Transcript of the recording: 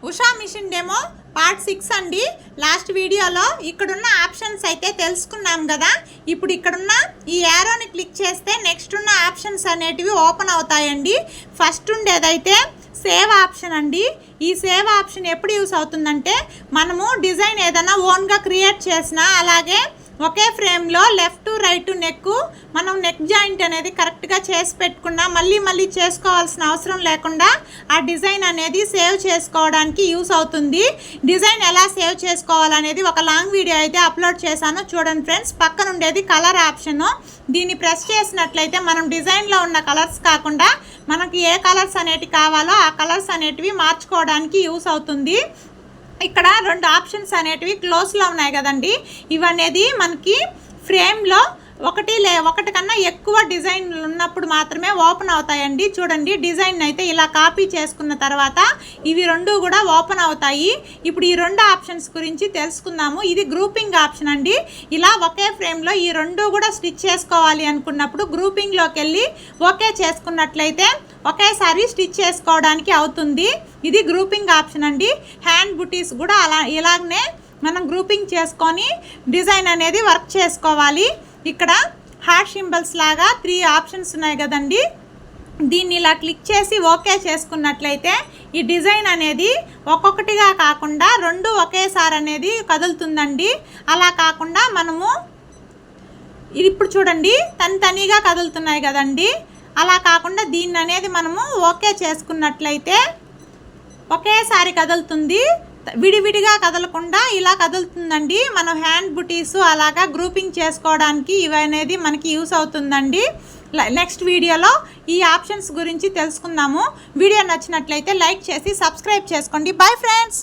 Usha machine demo part 6 అండి. Last వీడియోలో ఇక్కడున్న ఆప్షన్స్ అయితే తెలుసుకున్నాం కదా. ఇప్పుడు ఇక్కడున్న ఈ యారోని క్లిక్ చేస్తే నెక్స్ట్ ఉన్న ఆప్షన్స్ అనేటివి ఓపెన్ అవుతాయండి. ఫస్ట్ ఉండేదైతే సేవ్ ఆప్షన్ అండి. ఈ సేవ్ ఆప్షన్ ఎప్పుడు యూస్ అవుతుందంటే మనము డిజైన్ ఏదైనా ఓన్గా క్రియేట్ చేసినా, అలాగే ఒకే ఫ్రేమ్లో లెఫ్ట్ రైట్ నెక్ మనం నెక్ జాయింట్ అనేది కరెక్ట్గా చేసి పెట్టుకున్నా మళ్ళీ చేసుకోవాల్సిన అవసరం లేకుండా ఆ డిజైన్ అనేది సేవ్ చేసుకోవడానికి యూస్ అవుతుంది. డిజైన్ ఎలా సేవ్ చేసుకోవాలనేది ఒక లాంగ్ వీడియో అయితే అప్లోడ్ చేశాను, చూడండి ఫ్రెండ్స్. పక్కన ఉండేది కలర్ ఆప్షను. దీన్ని ప్రెస్ చేసినట్లయితే మనం డిజైన్లో ఉన్న కలర్స్ కాకుండా మనకి ఏ కలర్స్ అనేటివి కావాలో ఆ కలర్స్ అనేటివి మార్చుకోవడానికి యూస్ అవుతుంది. ఇక్కడ రెండు ఆప్షన్స్ అనేటివి క్లోజ్లో ఉన్నాయి కదండి. ఇవనేది మనకి ఫ్రేమ్లో ఒకటి కన్నా ఎక్కువ డిజైన్లు ఉన్నప్పుడు మాత్రమే ఓపెన్ అవుతాయండి. చూడండి, డిజైన్ అయితే ఇలా కాపీ చేసుకున్న తర్వాత ఇవి రెండు కూడా ఓపెన్ అవుతాయి. ఇప్పుడు ఈ రెండు ఆప్షన్స్ గురించి తెలుసుకుందాము. ఇది గ్రూపింగ్ ఆప్షన్ అండి. ఇలా ఒకే ఫ్రేమ్లో ఈ రెండు కూడా స్టిచ్ చేసుకోవాలి అనుకున్నప్పుడు గ్రూపింగ్లోకి వెళ్ళి ఓకే చేసుకున్నట్లయితే ఒకేసారి స్టిచ్ చేసుకోవడానికి అవుతుంది. ఇది గ్రూపింగ్ ఆప్షన్ అండి. హ్యాండ్ బుటీస్ కూడా ఇలాగనే మనం గ్రూపింగ్ చేసుకొని డిజైన్ అనేది వర్క్ చేసుకోవాలి. ఇక్కడ హార్ట్ సింబల్స్ లాగా 3 ఆప్షన్స్ ఉన్నాయి కదండి. దీన్ని ఇలా క్లిక్ చేసి ఓకే చేసుకున్నట్లయితే ఈ డిజైన్ అనేది ఒక్కొక్కటిగా కాకుండా రెండు ఒకేసారి అనేది కదులుతుందండి. అలా కాకుండా మనము ఇప్పుడు చూడండి తనిగా కదులుతున్నాయి కదండి. అలా కాకుండా దీన్ని అనేది మనము ఓకే చేసుకున్నట్లయితే ఒకేసారి కదులుతుంది, విడివిడిగా కదలకుండా ఇలా కదులుతుందండి. మనం హ్యాండ్ బుటీస్ అలాగా గ్రూపింగ్ చేసుకోవడానికి ఇవనేది మనకి యూస్ అవుతుందండి. నెక్స్ట్ వీడియోలో ఈ ఆప్షన్స్ గురించి తెలుసుకుందాము. వీడియో నచ్చినట్లయితే లైక్ చేసి సబ్స్క్రైబ్ చేసుకోండి. Bye friends.